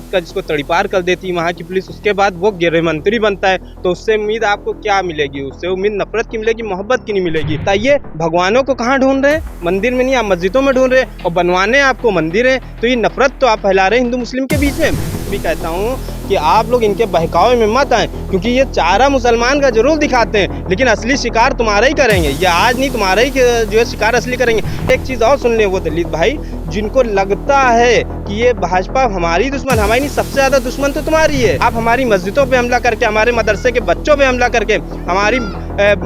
का जिसको तड़ीपार कर देती है वहाँ की पुलिस, उसके बाद वो गृह मंत्री बनता है, तो उससे उम्मीद आपको क्या मिलेगी? उससे उम्मीद नफरत की मिलेगी, मोहब्बत की नहीं मिलेगी। बताइए, भगवानों को कहाँ ढूंढ रहे हैं? मंदिर में नहीं, आप मस्जिदों में ढूंढ रहे हैं, और बनवाने आपको मंदिर है। तो ये नफरत तो आप फैला रहे हैं हिंदू मुस्लिम के बीच में। भी कहता हूँ कि आप लोग इनके बहकावे में मत आए, क्योंकि ये चारा मुसलमान का जरूर दिखाते हैं, लेकिन असली शिकार तुम्हारा ही करेंगे। ये आज नहीं, तुम्हारा ही जो है शिकार असली करेंगे। एक चीज़ और सुन लें, वो दलित भाई जिनको लगता है कि ये भाजपा हमारी दुश्मन, हमारी नहीं, सबसे ज़्यादा दुश्मन तो तुम्हारी है। आप हमारी मस्जिदों पे हमला करके, हमारे मदरसे के बच्चों पे हमला करके, हमारी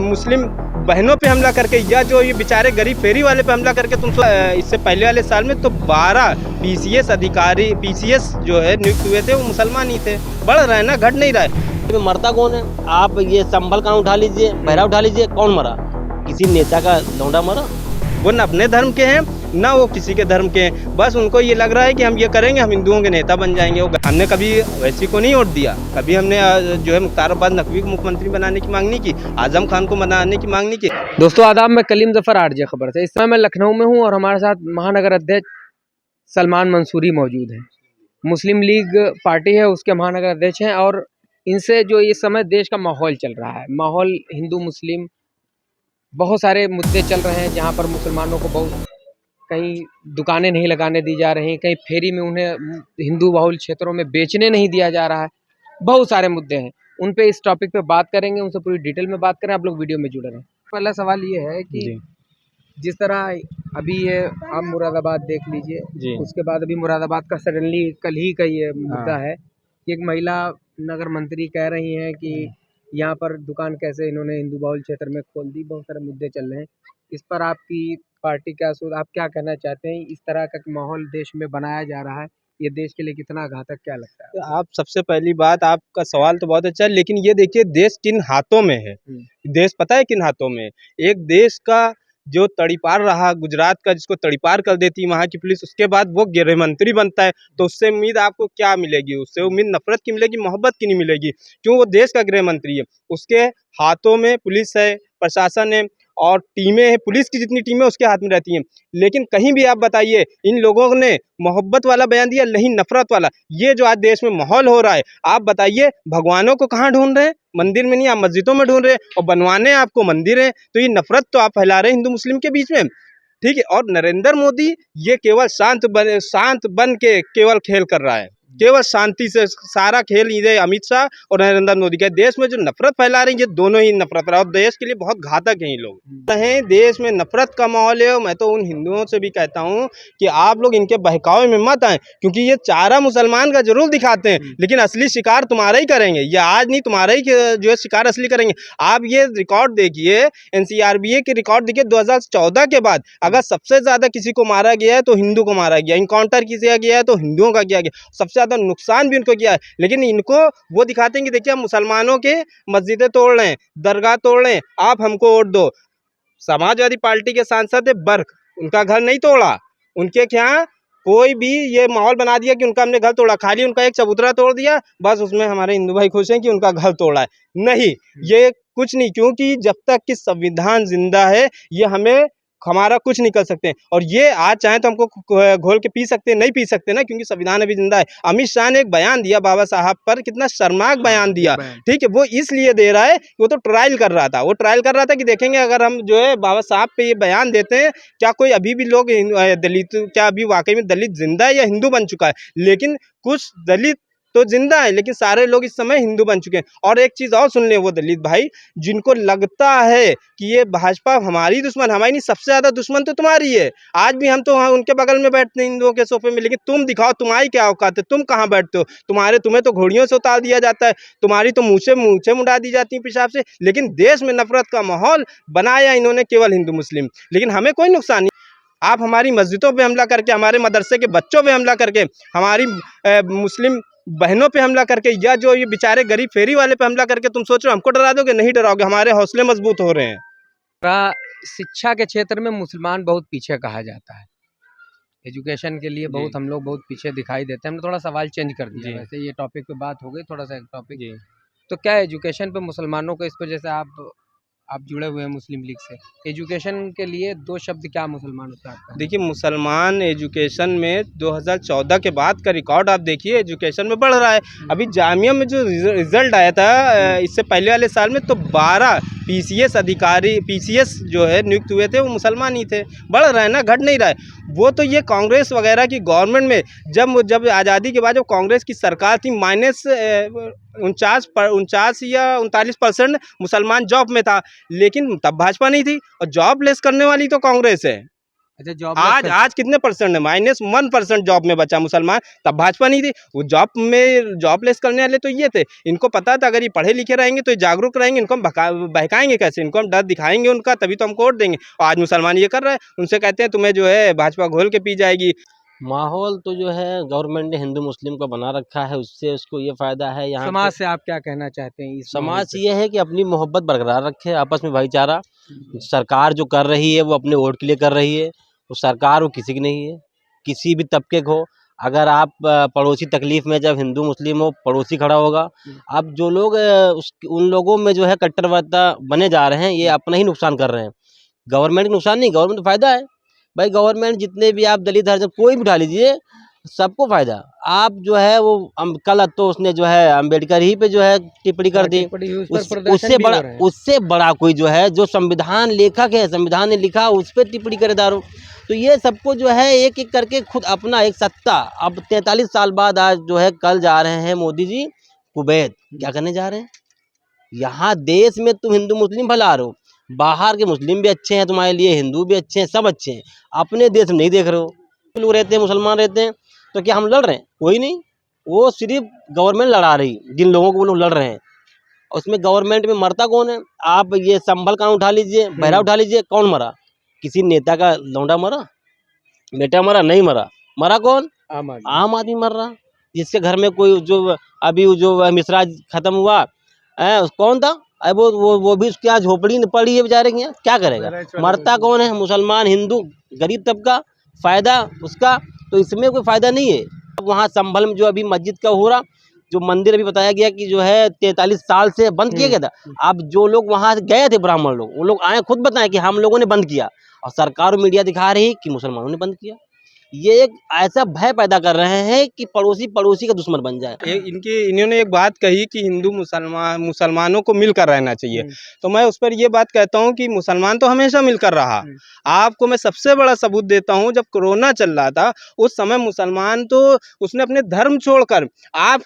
मुस्लिम बहनों पे हमला करके, या जो ये बेचारे गरीब फेरी वाले पे हमला करके, तुम इससे पहले वाले साल में तो 12 PCS अधिकारी, PCS जो है नियुक्त हुए थे, वो मुसलमान ही थे। बढ़ रहा है ना, घट नहीं रहा है। तो मरता कौन है? आप ये संभल का उठा लीजिए, बहरा उठा लीजिए, कौन मरा? किसी नेता का लौंडा मरा? वो न अपने धर्म के हैं, ना वो किसी के धर्म के हैं। बस उनको ये लग रहा है कि हम ये करेंगे, हम हिंदुओं के नेता बन जाएंगे। हमने कभी वैसी को नहीं वोट दिया, कभी हमने जो है मुख्तार अब्बास नकवी को मुख्यमंत्री बनाने की मांग नहीं की, आजम खान को बनाने की मांग नहीं की। दोस्तों आदाब, मैं कलीम जफर आरजे खबर से। इस समय मैं लखनऊ में हूँ और हमारे साथ महानगर अध्यक्ष सलमान मंसूरी मौजूद हैं। मुस्लिम लीग पार्टी है, उसके महानगर अध्यक्ष हैं। और इनसे जो इस समय देश का माहौल चल रहा है, माहौल हिंदू मुस्लिम बहुत सारे मुद्दे चल रहे हैं, जहाँ पर मुसलमानों को बहुत कहीं दुकानें नहीं लगाने दी जा रही, कहीं फेरी में उन्हें हिंदू बहुल क्षेत्रों में बेचने नहीं दिया जा रहा है। बहुत सारे मुद्दे हैं, उन पे इस टॉपिक पे बात करेंगे, उनसे पूरी डिटेल में बात करें। आप लोग वीडियो में जुड़े रहें। पहला सवाल ये है कि जिस तरह अभी ये आप मुरादाबाद देख लीजिए, उसके बाद अभी मुरादाबाद का सडनली कल ही का ये मुद्दा है कि एक महिला नगर मंत्री कह रही हैं कि यहाँ पर दुकान कैसे इन्होंने हिंदू बहुल क्षेत्र में खोल दी। बहुत सारे मुद्दे चल रहे हैं, इस पर आपकी पार्टी क्या सोच, आप क्या कहना चाहते हैं? इस तरह का माहौल देश में बनाया जा रहा है, ये देश के लिए कितना घातक, क्या लगता है? आप सबसे पहली बात, आपका सवाल तो बहुत अच्छा है, लेकिन ये देखिए देश किन हाथों में है। देश पता है किन हाथों में? एक देश का जो तड़ीपार रहा, गुजरात का जिसको तड़ीपार कर देती है वहाँ की पुलिस, उसके बाद वो गृह मंत्री बनता है, तो उससे उम्मीद आपको क्या मिलेगी? उससे उम्मीद नफरत की मिलेगी, मोहब्बत की नहीं मिलेगी। क्यों? वो देश का गृह मंत्री है, उसके हाथों में पुलिस है, प्रशासन है, और टीमें हैं, पुलिस की जितनी टीमें उसके हाथ में रहती हैं। लेकिन कहीं भी आप बताइए, इन लोगों ने मोहब्बत वाला बयान दिया, नहीं नफरत वाला। ये जो आज देश में माहौल हो रहा है, आप बताइए, भगवानों को कहाँ ढूंढ रहे हैं? मंदिर में नहीं, आप मस्जिदों में ढूंढ रहे हैं, और बनवाने आपको मंदिर है। तो ये नफरत तो आप फैला रहे हैं हिंदू मुस्लिम के बीच में, ठीक है। और नरेंद्र मोदी ये केवल शांत बन के केवल खेल कर रहा है, केवल शांति से सारा खेल ये अमित शाह और नरेंद्र मोदी का। देश में जो नफरत फैला रहे हैं, ये दोनों ही नफरत रहा, और देश के लिए बहुत घातक हैं ये लोग। हैं देश में नफरत का माहौल है। मैं तो उन हिंदुओं से भी कहता हूँ कि आप लोग इनके बहकावे में मत आए, क्योंकि ये चारा मुसलमान का जरूर दिखाते हैं, लेकिन असली शिकार तुम्हारा ही करेंगे। ये आज नहीं, तुम्हारा ही जो है शिकार असली करेंगे। आप ये रिकॉर्ड देखिए, NCRBA के रिकॉर्ड देखिए, 2014 के बाद अगर सबसे ज्यादा किसी को मारा गया है तो हिंदू को मारा गया, इनकाउंटर किया गया है तो हिंदुओं का किया गया, सबसे ज्यादा नुकसान भी उनको किया है। लेकिन इनको वो दिखाते हैं कि देखिए, हम मुसलमानों के मस्जिदें तोड़ रहे हैं, दरगाह तोड़ रहे हैं, आप हमको वोट दो। समाजवादी पार्टी के सांसद है बर्क, उनका घर नहीं तोड़ा, उनके क्या कोई भी ये माहौल बना दिया कि उनका हमने घर तोड़ा, खाली उनका एक चबूतरा तोड़ दिया, बस उसमें हमारे हिंदू भाई खुश हैं कि उनका घर तोड़ा है। नहीं, ये कुछ नहीं, क्योंकि जब तक कि संविधान जिंदा है, ये हमें हमारा कुछ नहीं कर सकते। और ये आज चाहे तो हमको घोल के पी सकते हैं, नहीं पी सकते ना, क्योंकि संविधान अभी जिंदा है। अमित शाह ने एक बयान दिया बाबा साहब पर, कितना शर्मनाक बयान दिया, ठीक है। वो इसलिए दे रहा है कि वो तो ट्रायल कर रहा था, वो ट्रायल कर रहा था कि देखेंगे अगर हम जो है बाबा साहब पे ये बयान देते हैं, क्या कोई अभी भी लोग दलित, क्या अभी वाकई में दलित जिंदा है या हिंदू बन चुका है? लेकिन कुछ दलित तो जिंदा है, लेकिन सारे लोग इस समय हिंदू बन चुके हैं। और एक चीज़ और सुन लें, वो दलित भाई जिनको लगता है कि ये भाजपा हमारी दुश्मन, हमारी नहीं, सबसे ज़्यादा दुश्मन तो तुम्हारी है। आज भी हम तो उनके बगल में बैठते हैं हिंदुओं के सोफे में, लेकिन तुम दिखाओ तुम्हारी क्या औकात है, तुम कहाँ बैठते हो? तुम्हें तो घोड़ियों से उतार दिया जाता है, तुम्हारी तो मूछें मुड़ा दी जाती हैं पेशाब से। लेकिन देश में नफरत का माहौल बनाया इन्होंने केवल हिंदू मुस्लिम, लेकिन हमें कोई नुकसान नहीं। आप हमारी मस्जिदों पे हमला करके, हमारे मदरसे के बच्चों पे हमला करके, हमारी मुस्लिम बहनों पे हमला करके, या जो ये बेचारे गरीब फेरी वाले पे हमला करके तुम सोच रहे हो हमको डरा दोगे? नहीं डराओगे, हमारे हौसले मजबूत हो रहे हैं। शिक्षा के क्षेत्र में मुसलमान बहुत पीछे कहा जाता है, एजुकेशन के लिए बहुत हम लोग बहुत पीछे दिखाई देते हैं। हमने थोड़ा सवाल चेंज कर दिया, वैसे ये टॉपिक पे बात हो गई, थोड़ा सा एक टॉपिक। तो क्या एजुकेशन पे मुसलमानों को इस वजह से आप आप जुड़े हुए हैं मुस्लिम लीग से, एजुकेशन के लिए 2 शब्द क्या मुसलमान होता है आपका? देखिए, मुसलमान एजुकेशन में 2014 के बाद का रिकॉर्ड आप देखिए, एजुकेशन में बढ़ रहा है। अभी जामिया में जो रिजल्ट आया था इससे पहले वाले साल में, तो 12 पीसीएस अधिकारी, पीसीएस जो है नियुक्त हुए थे वो मुसलमान ही थे। बढ़ रहा है ना, घट नहीं रहा है। वो तो ये कांग्रेस वगैरह की गवर्नमेंट में जब आज़ादी के बाद जब कांग्रेस की सरकार थी, माइनस 49 या 39% मुसलमान जॉब में था, लेकिन तब भाजपा नहीं थी। और जॉब लेस करने वाली तो कांग्रेस है। अच्छा, जॉब आज कितने परसेंट है? -1% जॉब में बचा मुसलमान, तब भाजपा नहीं थी। वो जॉबलेस करने वाले तो ये थे। इनको पता था अगर ये पढ़े लिखे रहेंगे तो ये जागरूक रहेंगे, इनको हम बहकाएंगे कैसे? इनको हम डर दिखाएंगे उनका, तभी तो हम वोट देंगे। और आज मुसलमान ये कर रहा है, उनसे कहते हैं तुम्हें जो है भाजपा घोल के पी जाएगी। माहौल तो जो है गवर्नमेंट ने हिंदू मुस्लिम का बना रखा है, उससे उसको ये फायदा है। यहाँ समाज से आप क्या कहना चाहते हैं? इस समाज से ये है कि अपनी मोहब्बत बरकरार रखे, आपस में भाईचारा। सरकार जो कर रही है वो अपने वोट के लिए कर रही है, वो सरकार वो किसी की नहीं है, किसी भी तबके को। अगर आप पड़ोसी तकलीफ में, जब हिंदू मुस्लिम हो, पड़ोसी खड़ा होगा। अब जो लोग उन लोगों में जो है कट्टरवादिता बने जा रहे हैं, ये अपना ही नुकसान कर रहे हैं। गवर्नमेंट का नुकसान नहीं, गवर्नमेंट का फायदा है। भाई गवर्नमेंट जितने भी आप दलित हरिजन कोई भी उठा लीजिए, सबको फायदा। आप जो है वो कल तो उसने जो है अम्बेडकर ही पे जो है टिप्पणी कर दी। उससे बड़ा कोई जो है, जो संविधान लेखक है, संविधान ने लिखा, उस पर टिप्पणी करे दारू। तो ये सबको जो है एक एक करके खुद अपना एक सत्ता। अब 43 साल बाद आज जो है कल जा रहे हैं मोदी जी कुवैत, क्या करने जा रहे हैं? यहाँ देश में तुम हिंदू मुस्लिम भला रहे हो, बाहर के मुस्लिम भी अच्छे हैं तुम्हारे लिए, हिंदू भी अच्छे हैं, सब अच्छे हैं। अपने देश में नहीं देख रहे हो। लोग रहते हैं, मुसलमान रहते हैं, तो क्या हम लड़ रहे हैं? कोई नहीं, वो सिर्फ गवर्नमेंट लड़ा रही, जिन लोगों को वो लोग लड़ रहे हैं। उसमें गवर्नमेंट में मरता कौन है? आप ये संभल कांड उठा लीजिए, बहरा उठा लीजिए, कौन मरा? किसी नेता का लौंडा मरा, बेटा मरा? नहीं मरा। मरा कौन? आम आदमी मर रहा। जिसके घर में कोई जो अभी जो मिश्रा खत्म हुआ है, कौन था? वो भी उसके यहाँ झोपड़ी में पड़ी है बेचारे की, क्या करेगा? मरता कौन है? मुसलमान, हिंदू, गरीब तबका, फायदा उसका। तो इसमें कोई फायदा नहीं है। वहाँ संभल में जो अभी मस्जिद का हो रहा, जो मंदिर अभी बताया गया कि जो है 43 साल से बंद किया गया था। अब जो लोग वहाँ गए थे ब्राह्मण लोग, वो लोग आए खुद बताएं कि हम लोगों ने बंद किया, और सरकार और मीडिया दिखा रही कि मुसलमानों ने बंद किया। ये एक ऐसा भय पैदा कर रहे हैं कि पड़ोसी का दुश्मन बन जाए। इन्होंने एक बात कही कि हिंदू मुसलमानों को मिलकर रहना चाहिए, तो मैं उस पर ये बात कहता हूँ कि मुसलमान तो हमेशा मिलकर रहा। आपको मैं सबसे बड़ा सबूत देता हूँ, जब कोरोना चल रहा था उस समय मुसलमान तो उसने अपने धर्म छोड़कर आप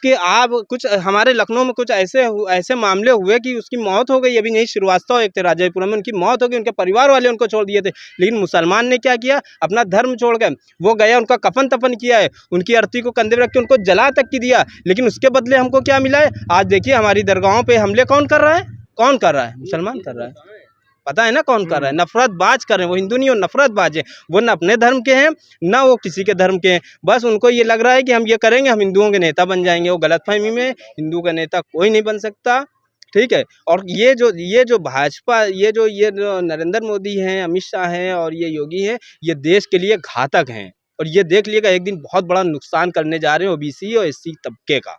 कुछ हमारे लखनऊ में कुछ ऐसे मामले हुए कि उसकी मौत हो गई। अभी नहीं, श्रीवास्तव एक थे राजयपुरा में, उनकी मौत हो गई, उनके परिवार वाले उनको छोड़ दिए थे। लेकिन मुसलमान ने क्या किया? अपना धर्म छोड़ गए, वो गया, उनका कफन तफन किया है, उनकी अर्थी को कंधे रख के उनको जला तक की दिया। लेकिन उसके बदले हमको क्या मिला है? आज देखिए हमारी दरगाहों पे हमले कौन कर रहा है? कौन कर रहा है? मुसलमान कर रहा है। पता है ना कौन कर रहा है? नफरत बाज कर रहे हैं। वो हिंदू नहीं, वो नफरत बाज है। वो न अपने धर्म के हैं, ना वो किसी के धर्म के हैं। बस उनको ये लग रहा है कि हम ये करेंगे, हम हिंदुओं के नेता बन जाएंगे। वो गलतफहमी में, हिंदू का नेता कोई नहीं बन सकता, ठीक है। और ये जो भाजपा, ये जो नरेंद्र मोदी हैं, अमित शाह हैं और ये योगी हैं, ये देश के लिए घातक हैं। और ये देख लिएगा एक दिन बहुत बड़ा नुकसान करने जा रहे हैं ओबीसी और एससी तबके का।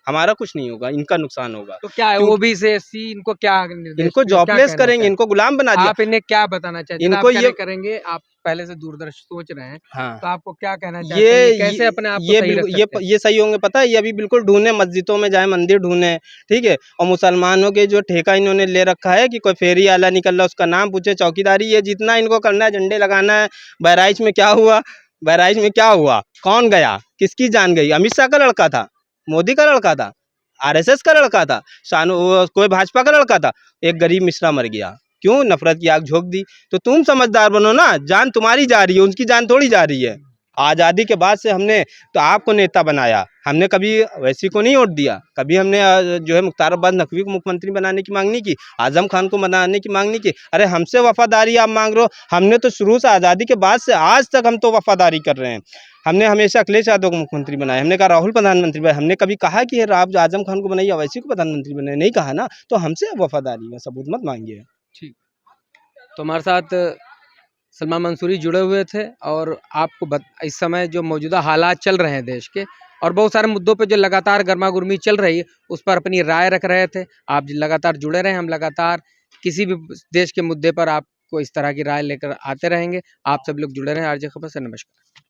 हमारा कुछ नहीं होगा, इनका नुकसान होगा। तो क्या है ओबीसी एससी, इनको क्या इनको जॉबलेस करेंगे, इनको गुलाम बना दिया। आप इन्हें क्या बताना चाहते हैं? इनको ये करेंगे, आप पहले से दूरदर्शी सोच रहे हैं। हाँ। तो आपको क्या कहना चाहते हैं? कैसे अपने आप को सही रख सकते हैं? ये सही होंगे? पता है, ये अभी बिल्कुल ढूंढे, मस्जिदों में जाए, मंदिर ढूंढे, ठीक है। और मुसलमानों के जो ठेका इन्होंने ले रखा है कि कोई फेरी आला निकल रहा, उसका नाम पूछे, चौकीदारी, ये जितना इनको करना है, झंडे लगाना है। बहराइच में क्या हुआ? बहराइच में क्या हुआ? कौन गया? किसकी जान गई? अमित शाह का लड़का था, मोदी का लड़का था, आरएसएस का लड़का था, कोई भाजपा का लड़का था। एक गरीब मिश्रा मर गया, क्यों? नफरत की आग झोंक दी। तो तुम समझदार बनो ना, जान तुम्हारी जा रही है, उनकी जान थोड़ी जा रही है। आज़ादी के बाद से हमने तो आपको नेता बनाया, हमने कभी वैसी को नहीं वोट दिया। कभी हमने जो है मुख्तार अब्बास नकवी को मुख्यमंत्री बनाने की मांग नहीं की, आजम खान को बनाने की मांग नहीं की। अरे हमसे वफादारी आप मांग रहे हो? हमने तो शुरू से आज़ादी के बाद से आज तक हम तो वफादारी कर रहे हैं। हमने हमेशा अखिलेश यादव को मुख्यमंत्री बनाया, हमने कहा राहुल प्रधानमंत्री बनाया, हमने कभी कहा कि आप आजम खान को बनाइए, अवैसी को प्रधानमंत्री बनाइए? नहीं कहा ना। तो हमसे वफादारी में सबूत मत मांगिए। ठीक। तो हमारे साथ सलमान मंसूरी जुड़े हुए थे, और आपको इस समय जो मौजूदा हालात चल रहे हैं देश के, और बहुत सारे मुद्दों पे जो लगातार गर्मा गुर्मी चल रही है, उस पर अपनी राय रख रहे थे। आप लगातार जुड़े रहे, हम लगातार किसी भी देश के मुद्दे पर आपको इस तरह की राय लेकर आते रहेंगे। आप सब लोग जुड़े रहें आरजे खबर से। नमस्कार।